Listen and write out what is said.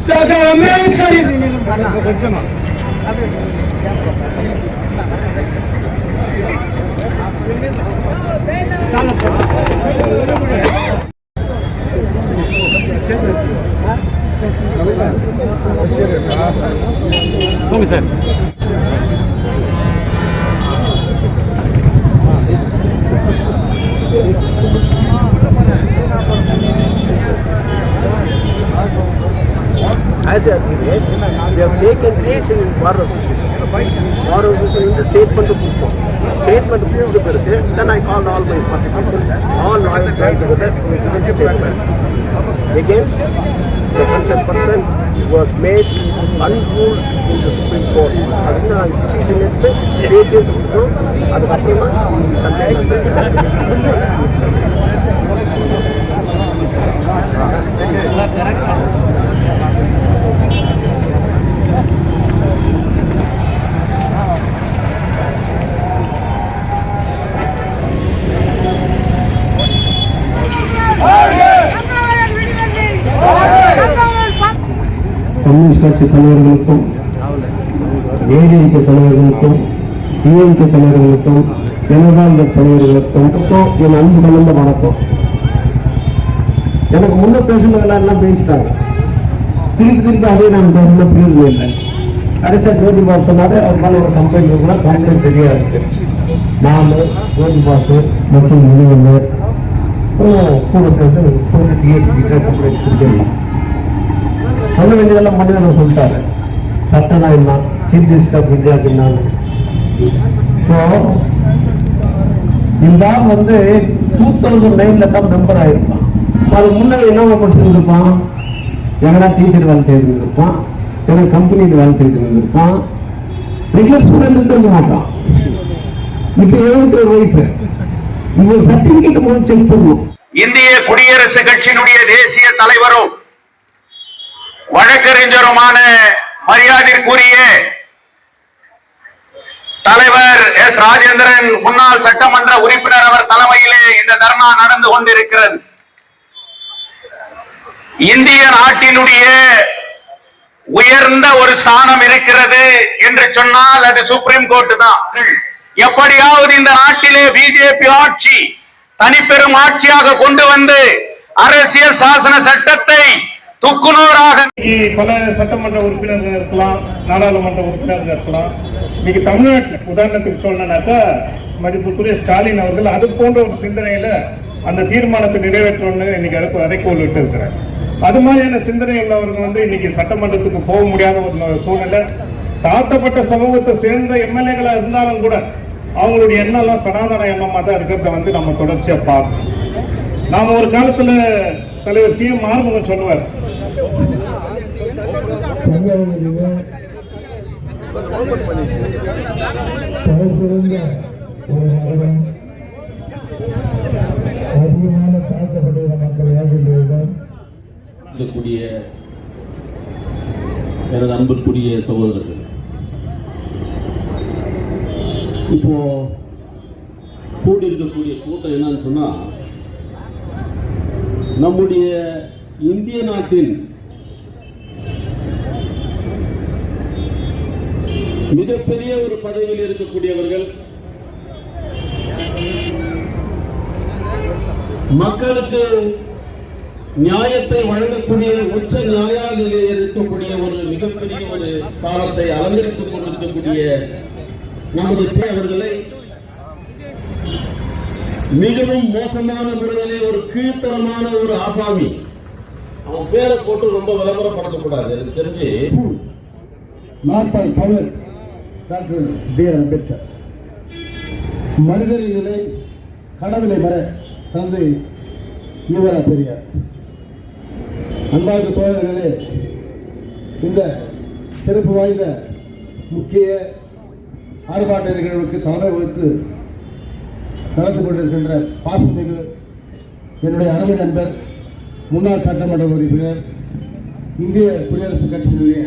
Doctor அம்பேத்கரிடம் doctor அம்பேத்கரிடம் sir As a affiliate, we have taken action in Bar Association. Bar Association in the statement of proof. Statement of proof, then I called all my party people, all lawyers tried together to make a statement against the concerned person was made unruled in the Supreme Court. That's the decision எடுத்து பேட்டி கொடுத்துட்டோம். அதுக்கப்புறமா சண்டை communist கட்சி தலைவர்களுக்கும் ஏடிஎம்கே தலைவர்களுக்கும் DMK தலைவர்களுக்கும் ஜனதாதள தலைவர்களுக்கும் என் அன்பு கலந்த வணக்கம். எனக்கு முன்ன பேசுனவங்க பேசிட்டாங்க. திருப்பி அதே நான் பேசணும் புரியுது இல்லை. கடைசியா ஜோதிபாபு சொன்னாரு, அவர் மேல ஒரு கம்பெனி கூட கம்பெனி சரியா இருக்கு. நான் ஜோதிபாபு மற்றும் முனிவந்தர் கூட சேர்ந்து டிஎஸ்பி கம்பெனி கொடுத்துருந்தோம். சொல்ல வேண்டியதெல்லாம் மனிதன் சொல்லிட்டாரு. சட்டனா என்ன, சீஃப் ஜஸ்டிஸ் ஆஃப் இந்தியாவுக்கு என்ன. இந்த ஆள் 2009 தான் மெம்பர் ஆயிருப்பான். அது முன்னாடி என்ன படிச்சிருந்துருப்பான், எங்கன்னா டீச்சர் வேலை செய்திருந்திருப்பான், எங்கன்னா கம்பெனியில் வேலை செய்திருந்திருப்பான், ரெகுலர் ஸ்டூடெண்ட் இருக்க மாட்டான். இப்ப 72 வயசு. இவங்க சர்டிபிகேட் மூலம் செக் பண்ணுவோம். இந்திய குடியரசு கட்சியினுடைய தேசிய தலைவரும் வழக்கறிஞருமான மரியாதைக்குரிய தலைவர் எஸ் ராஜேந்திரன் முன்னாள் சட்டமன்ற உறுப்பினர் அவர் தலைமையிலே இந்த தர்ணா நடந்து கொண்டிருக்கிறது. இந்திய நாட்டினுடைய உயர்ந்த ஒரு ஸ்தானம் இருக்கிறது என்று சொன்னால் அது சுப்ரீம் கோர்ட் தான். எப்படியாவது இந்த நாட்டிலே பிஜேபி ஆட்சி தனிப்பெரும் ஆட்சியாக கொண்டு வந்து அரசியல் சாசன சட்டத்தை துக்குநூறாக பல சட்டமன்ற உறுப்பினர்கள் இருக்கலாம், நாடாளுமன்ற உறுப்பினர்கள் இருக்கலாம். இன்னைக்கு தமிழ்நாட்டில் உதாரணத்துக்கு சொல்லணும்னாக்கா மதிப்புக்குரிய ஸ்டாலின் அவர்கள் அது போன்ற ஒரு சிந்தனையில அந்த தீர்மானத்தை நிறைவேற்றணும்னு இன்னைக்கு அறைக்கோள் விட்டு இருக்கிறார். அது மாதிரியான சிந்தனை உள்ளவர்கள் இன்னைக்கு சட்டமன்றத்துக்கு போக முடியாத ஒரு சூழ்நிலை. தாழ்த்தப்பட்ட சமூகத்தை சேர்ந்த எம்எல்ஏகளா இருந்தாலும் கூட அவங்களுடைய எண்ணெல்லாம் சனாதன எண்ணமா தான் இருக்கிறத நம்ம தொடர்ச்சியா பார்க்கணும். நாம ஒரு காலத்துல தலைவர் சிஎம் ஆறுமுகம் சொல்லுவார், எனது அன்புக்குரிய சகோதரர்கள், இப்போ கூடி இருக்கக்கூடிய கூட்டம் என்னன்னு சொன்னா, நம்முடைய இந்திய நாட்டின் மிகப்பெரிய ஒரு பதவியில் இருக்கக்கூடியவர்கள், மக்களுக்கு நியாயத்தை வழங்கக்கூடிய உச்ச நியாயாலயிலே இருக்கக்கூடிய ஒரு மிகப்பெரிய ஒரு ஸ்தானத்தை அலங்கரித்துக் கொண்டிருக்கக்கூடிய நமது அவர்களை மிகவும் மோசமான முறையிலே ஒரு கீழ்த்தரமான ஒரு ஆசாமி, அவன் பேரை போட்டு ரொம்ப விளம்பரப்படுத்தக்கூடாது. எனக்கு தெரிஞ்சு டாக்டர் பி.ஆர். அம்பேத்கர் மனிதரின் நிலை கடவுளை வர தந்தை ஈவரா பெரியார். அன்பார்ந்த தோழர்களே, இந்த சிறப்பு வாய்ந்த முக்கிய ஆர்ப்பாட்ட நிகழ்வுக்கு தலைமை வகுத்து நடந்து கொண்டிருக்கின்ற பாசமிகு என்னுடைய அருமை நண்பர் முன்னாள் சட்டமன்ற உறுப்பினர் இந்திய குடியரசுக் கட்சியினுடைய